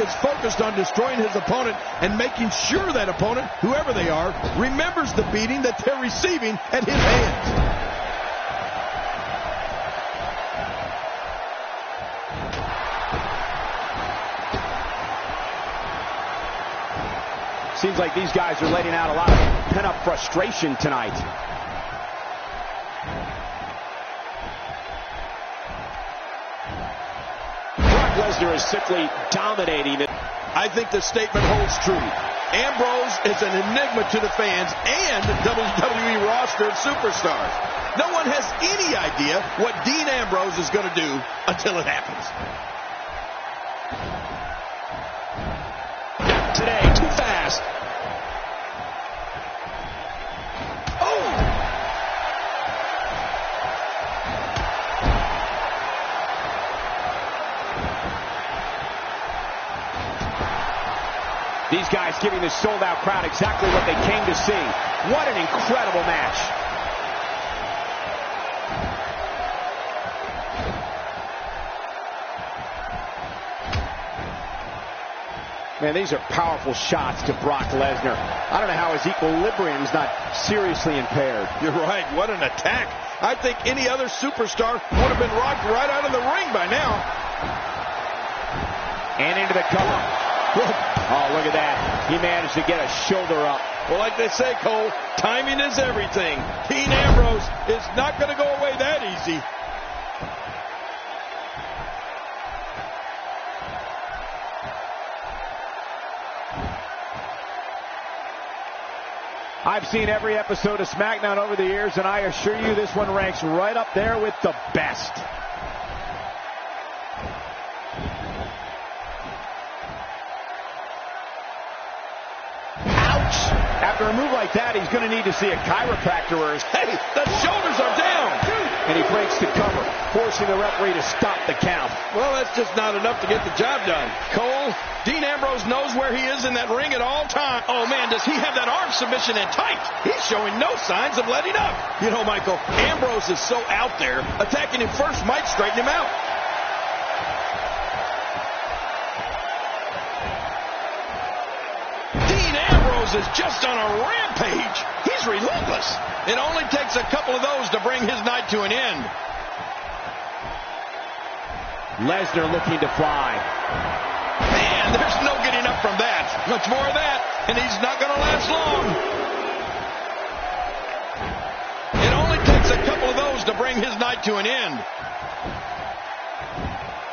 is focused on destroying his opponent and making sure that opponent, whoever they are, remembers the beating that they're receiving at his hands. Seems like these guys are letting out a lot of pent-up frustration tonight. Brock Lesnar is simply dominating it. I think the statement holds true. Ambrose is an enigma to the fans and the WWE roster of superstars. No one has any idea what Dean Ambrose is going to do until it happens. Today, too fast. Oh! These guys giving the sold-out crowd exactly what they came to see. What an incredible match. Man, these are powerful shots to Brock Lesnar. I don't know how his equilibrium's not seriously impaired. You're right. What an attack. I think any other superstar would have been rocked right out of the ring by now. And into the cover. Oh, look at that. He managed to get a shoulder up. Well, like they say, Cole, timing is everything. Dean Ambrose is not going to go away that easy. I've seen every episode of SmackDown over the years, and I assure you this one ranks right up there with the best. Ouch! After a move like that, he's going to need to see a chiropractor or hey, the shoulders are down! And he breaks the cover, forcing the referee to stop the count. Well, that's just not enough to get the job done. Cole, Dean Ambrose knows where he is in that ring at all times. Oh, man, does he have that arm submission in tight? He's showing no signs of letting up. You know, Michael, Ambrose is so out there, attacking him first might straighten him out. Dean Ambrose is just on a rampage. He's relentless. It only takes a couple of those to bring his night to an end. Lesnar looking to fly. Man, there's no getting up from that. Much more of that, and he's not going to last long. It only takes a couple of those to bring his night to an end.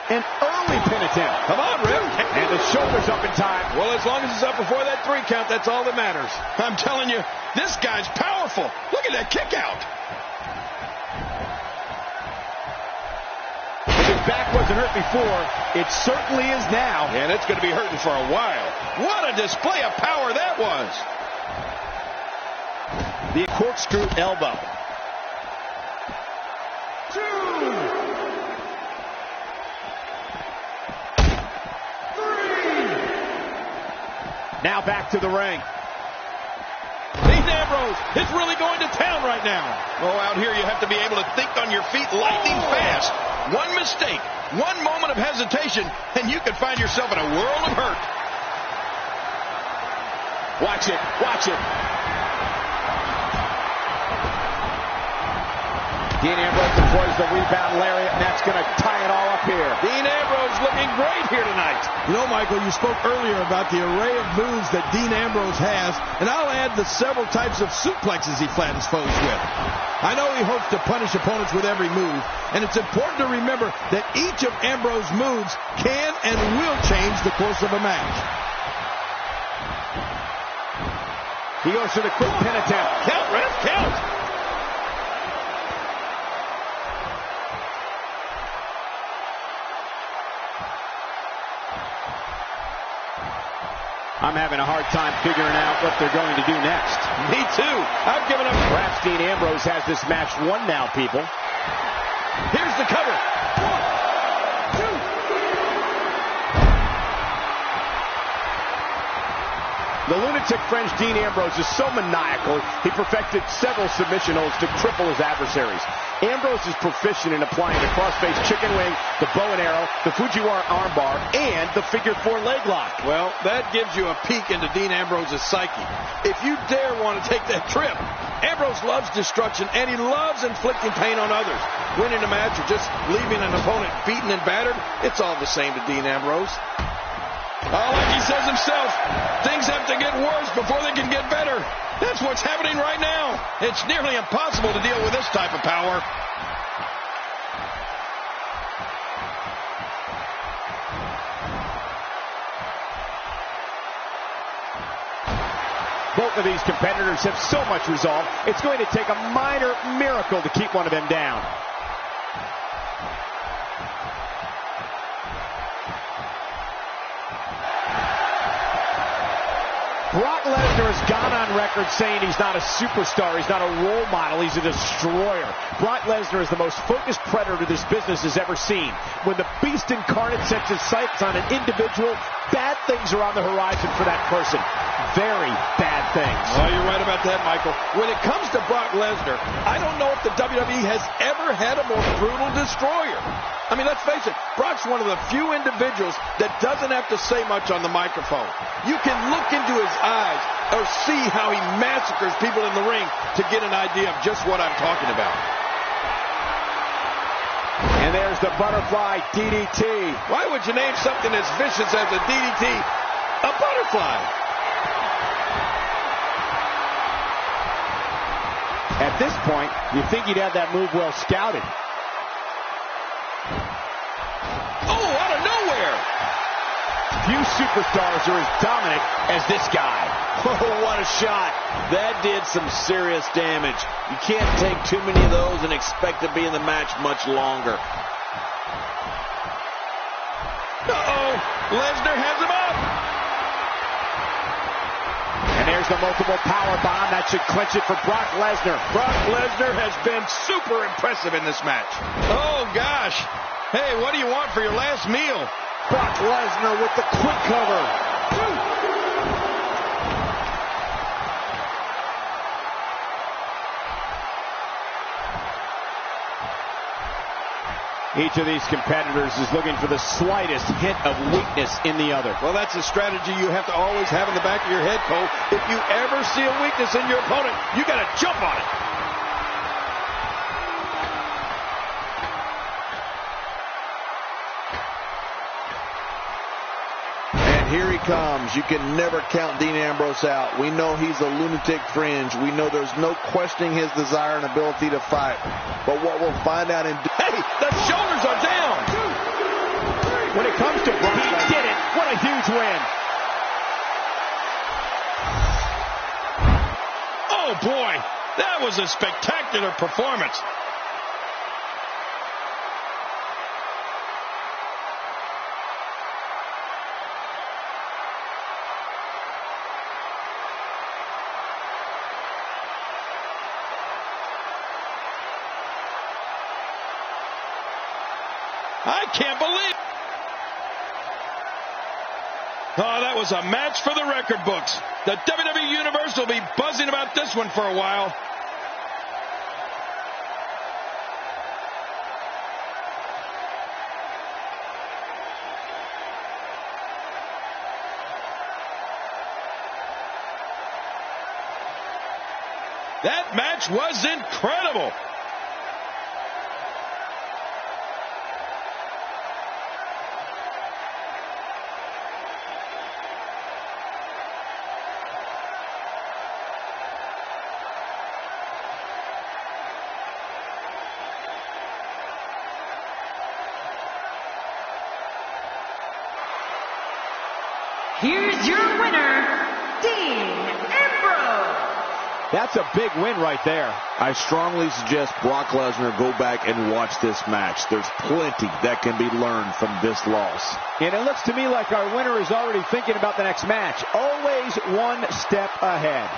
An early pin attempt. Come on, Rip. And the shoulder's up in time. Well, as long as it's up before that 3 count, that's all that matters. I'm telling you, this guy's powerful. Look at that kick out. If his back wasn't hurt before, it certainly is now. And it's going to be hurting for a while. What a display of power that was. The corkscrew elbow. 2, 3. Now back to the ring. Dean Ambrose is really going to town right now. Oh, out here you have to be able to think on your feet lightning fast. One mistake, one moment of hesitation, and you could find yourself in a world of hurt. Watch it, watch it. Dean Ambrose deploys the rebound lariat, and that's going to tie it all up here. Dean Ambrose looking great here tonight. You know, Michael, you spoke earlier about the array of moves that Dean Ambrose has, and I'll add the several types of suplexes he flattens foes with. I know he hopes to punish opponents with every move, and it's important to remember that each of Ambrose's moves can and will change the course of a match. He goes for the quick pin attempt. Count, ref, count. I'm having a hard time figuring out what they're going to do next. Me too. I've given up. Perhaps Dean Ambrose has this match won now, people. Here's the cover. 1, 2. The lunatic French Dean Ambrose is so maniacal, he perfected several submission holds to cripple his adversaries. Ambrose is proficient in applying the crossface chicken wing, the bow and arrow, the Fujiwara armbar, and the figure 4 leg lock. Well, that gives you a peek into Dean Ambrose's psyche. If you dare want to take that trip, Ambrose loves destruction, and he loves inflicting pain on others. Winning a match or just leaving an opponent beaten and battered, it's all the same to Dean Ambrose. Oh, like he says himself, things have to get worse before they can get better. That's what's happening right now. It's nearly impossible to deal with this type of power. Both of these competitors have so much resolve, it's going to take a minor miracle to keep one of them down. Brock Lesnar has gone on record saying he's not a superstar, he's not a role model, he's a destroyer. Brock Lesnar is the most focused predator this business has ever seen. When the beast incarnate sets his sights on an individual, bad things are on the horizon for that person. Very bad things. Oh, you're right about that, Michael. When it comes to Brock Lesnar, I don't know if the WWE has ever had a more brutal destroyer. I mean, let's face it, Brock's one of the few individuals that doesn't have to say much on the microphone. You can look into his eyes or see how he massacres people in the ring to get an idea of just what I'm talking about. And there's the butterfly DDT. Why would you name something as vicious as a DDT a butterfly? At this point, you think he'd have that move well scouted. Oh, out of nowhere! Few superstars are as dominant as this guy. Oh, what a shot. That did some serious damage. You can't take too many of those and expect to be in the match much longer. Uh-oh, Lesnar has him up. And there's the multiple power bomb. That should clinch it for Brock Lesnar. Brock Lesnar has been super impressive in this match. Oh, gosh. Hey, what do you want for your last meal? Brock Lesnar with the quick cover. Each of these competitors is looking for the slightest hint of weakness in the other. Well, that's a strategy you have to always have in the back of your head, Cole. If you ever see a weakness in your opponent, you got to jump on it. Here he comes. You can never count Dean Ambrose out. We know he's a lunatic fringe. We know there's no questioning his desire and ability to fight. But what we'll find out in... Hey, the shoulders are down! When it comes to Brock, he did it. What a huge win. Oh, boy. That was a spectacular performance. I can't believe it. Oh, that was a match for the record books. The WWE Universe will be buzzing about this one for a while. That match was incredible. Here's your winner, Dean Ambrose. That's a big win right there. I strongly suggest Brock Lesnar go back and watch this match. There's plenty that can be learned from this loss. And it looks to me like our winner is already thinking about the next match. Always one step ahead.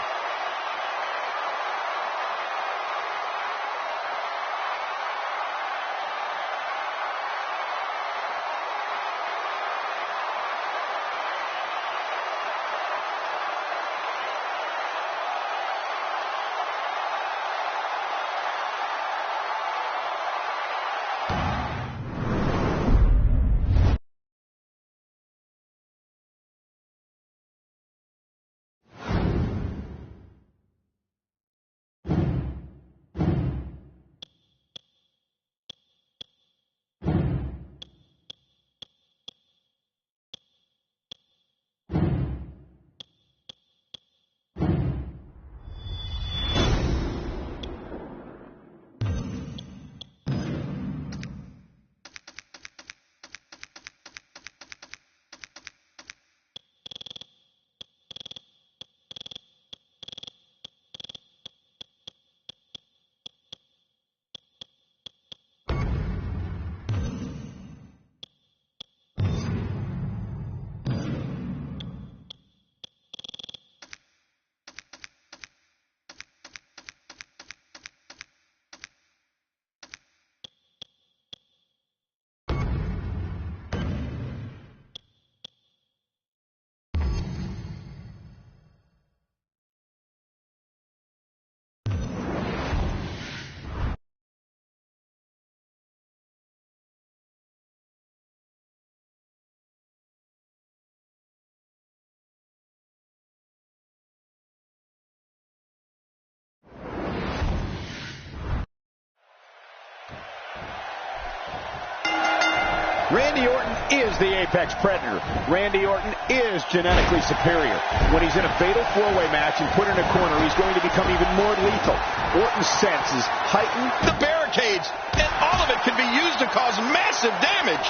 Randy Orton is the apex predator. Randy Orton is genetically superior. When he's in a fatal four-way match and put in a corner, he's going to become even more lethal. Orton's senses heighten the barricades, and all of it can be used to cause massive damage.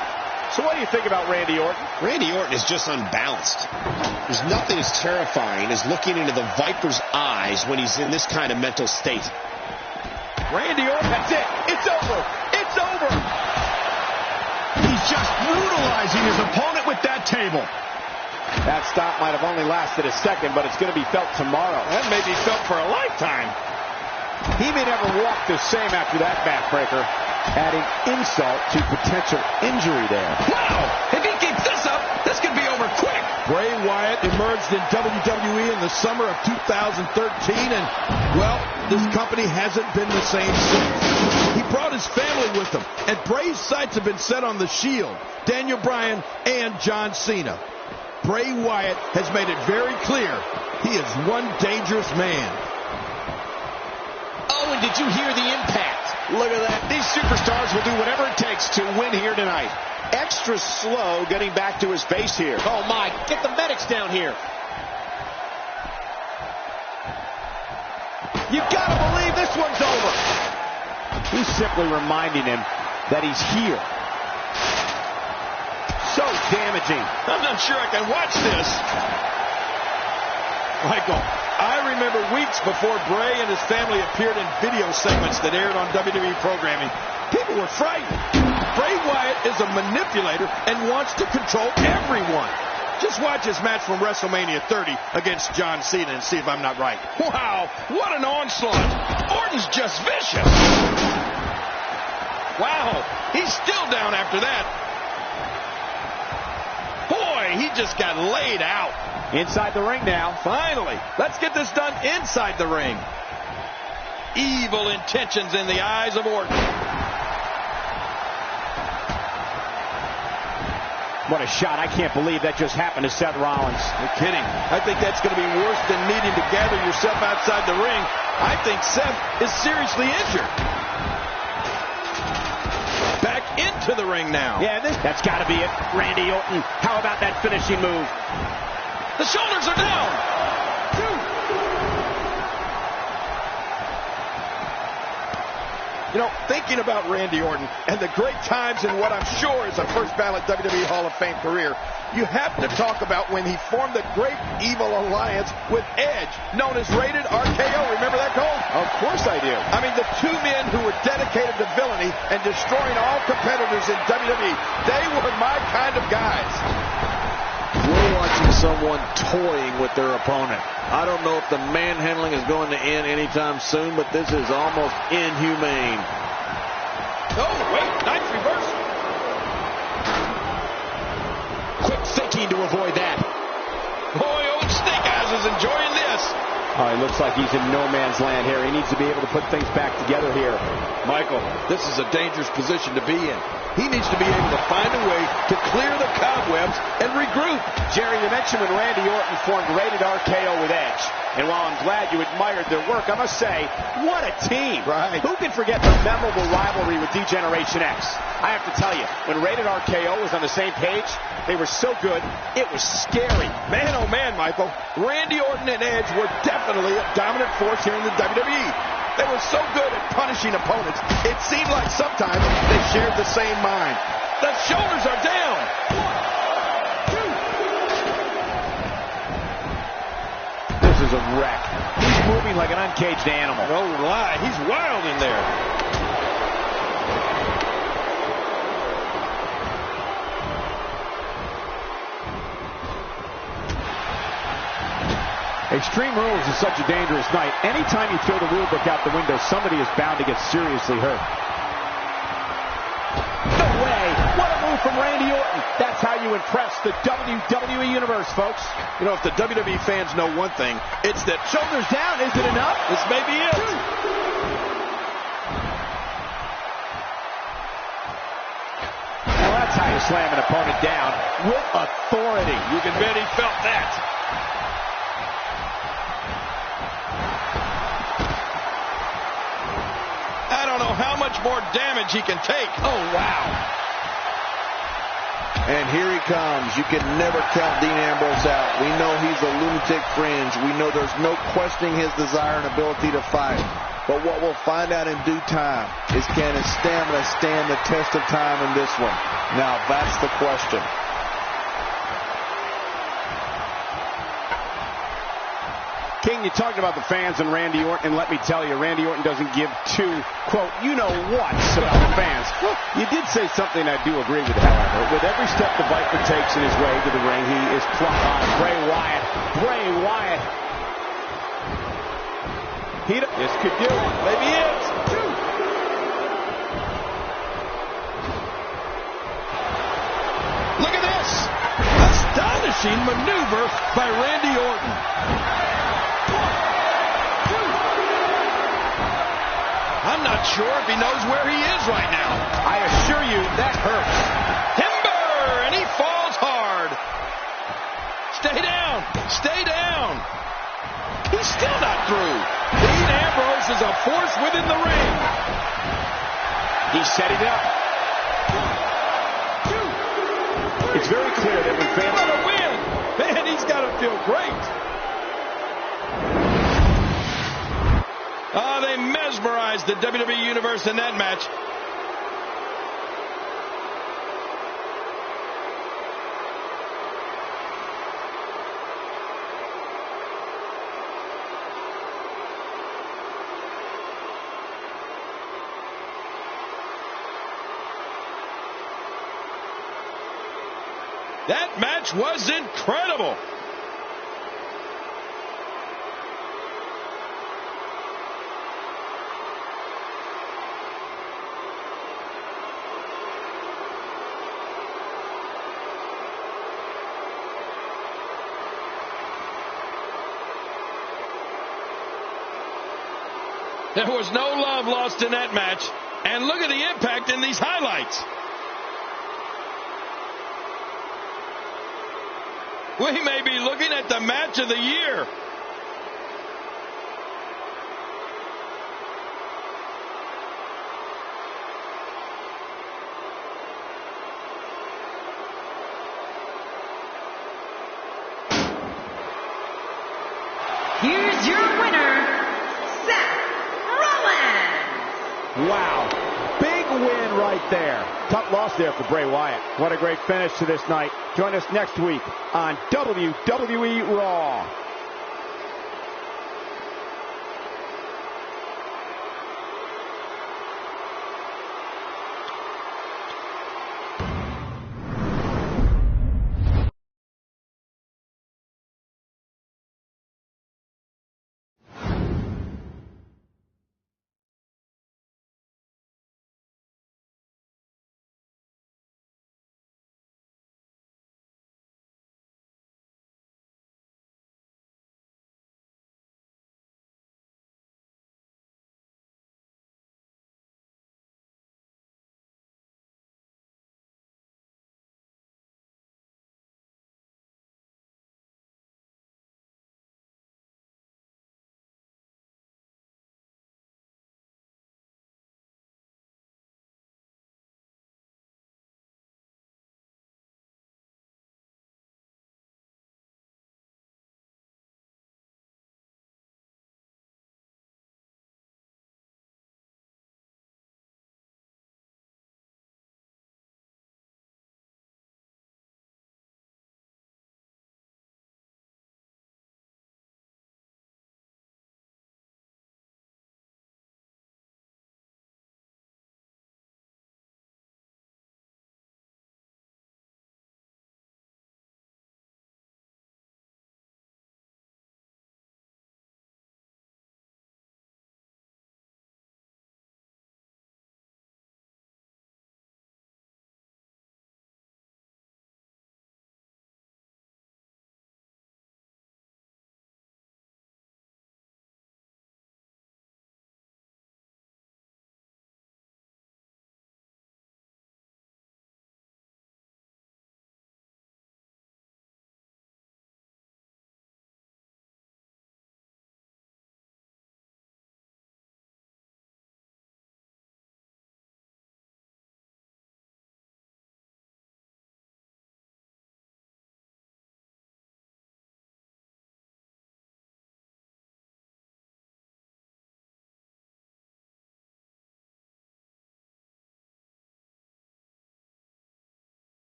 So what do you think about Randy Orton? Randy Orton is just unbalanced. There's nothing as terrifying as looking into the Viper's eyes when he's in this kind of mental state. Randy Orton, that's it. It's over. It's over. He's just brutalizing his opponent with that table. That stop might have only lasted a second, but it's going to be felt tomorrow. That may be felt for a lifetime. He may never walk the same after that backbreaker, adding insult to potential injury there. Wow! If he keeps this up, this could be over quick. Bray Wyatt emerged in WWE in the summer of 2013, and, well, this company hasn't been the same since. He brought his family with him, and Bray's sights have been set on the Shield, Daniel Bryan, and John Cena. Bray Wyatt has made it very clear he is one dangerous man. Oh, and did you hear the impact? Look at that. These superstars will do whatever it takes to win here tonight. Extra slow getting back to his base here. Oh, my. Get the medics down here. You gotta believe this one's over. He's simply reminding him that he's here. So damaging. I'm not sure I can watch this. Michael, I remember weeks before Bray and his family appeared in video segments that aired on WWE programming. People were frightened. Bray Wyatt is a manipulator and wants to control everyone. Just watch his match from WrestleMania 30 against John Cena and see if I'm not right. Wow, what an onslaught. Orton's just vicious. Wow, he's still down after that. Boy, he just got laid out. Inside the ring now. Finally, let's get this done inside the ring. Evil intentions in the eyes of Orton. What a shot. I can't believe that just happened to Seth Rollins. You're kidding. I think that's going to be worse than needing to gather yourself outside the ring. I think Seth is seriously injured. Back into the ring now. Yeah, that's got to be it. Randy Orton. How about that finishing move? The shoulders are down. You know, thinking about Randy Orton and the great times in what I'm sure is a first ballot WWE Hall of Fame career, you have to talk about when he formed the Great Evil Alliance with Edge, known as Rated RKO. Remember that, Cole? Of course I do. I mean, the two men who were dedicated to villainy and destroying all competitors in WWE. They were my kind of guys. We're watching someone toying with their opponent. I don't know if the manhandling is going to end anytime soon, but this is almost inhumane. Oh, wait, nice reversal. Quick thinking to avoid that. Boy, old Snake Eyes is enjoying this. Oh, he looks like he's in no man's land here. He needs to be able to put things back together here. Michael, this is a dangerous position to be in. He needs to be able to find a way to clear the cobwebs and regroup. Jerry, you mentioned when Randy Orton formed Rated RKO with Edge. And while I'm glad you admired their work, I must say, what a team. Right. Who can forget the memorable rivalry with D-Generation X? I have to tell you, when Rated RKO was on the same page, they were so good, it was scary. Man, oh man, Michael. Randy Orton and Edge were definitely a dominant force here in the WWE. They were so good at punishing opponents, it seemed like sometimes they shared the same mind. The shoulders are down. 1, 2. This is a wreck. He's moving like an uncaged animal. No lie, he's wild in there. Extreme Rules is such a dangerous night. Anytime you throw the rule book out the window, somebody is bound to get seriously hurt. No way! What a move from Randy Orton. That's how you impress the WWE Universe, folks. You know, if the WWE fans know one thing, it's that shoulders down, is it enough? This may be it. Now that's how you slam an opponent down with authority. You can bet he felt that. I don't know how much more damage he can take. Oh, wow. And here he comes. You can never count Dean Ambrose out. We know he's a lunatic fringe. We know there's no questioning his desire and ability to fight. But what we'll find out in due time is, can his stamina stand the test of time in this one? Now that's the question. King, you talked about the fans and Randy Orton, and let me tell you, Randy Orton doesn't give two, quote, you-know-whats about the fans. Well, you did say something I do agree with, however. With every step the Viper takes in his way to the ring, he is plump on Bray Wyatt. Bray Wyatt. This could do it. Maybe it. Look at this. Astonishing maneuver by Randy Orton. I'm not sure if he knows where he is right now. I assure you, that hurts. Timber! And he falls hard. Stay down. Stay down. He's still not through. Dean Ambrose is a force within the ring. He's setting it up. It's very clear that when fans... What a win! Man, he's got to feel great. They mesmerized the WWE Universe in that match. That match was incredible. There was no love lost in that match. And look at the impact in these highlights. We may be looking at the match of the year. Here's your winner, Seth Rollins. Wow. Big win right there. Tough loss there for Bray Wyatt. What a great finish to this night. Join us next week on WWE Raw.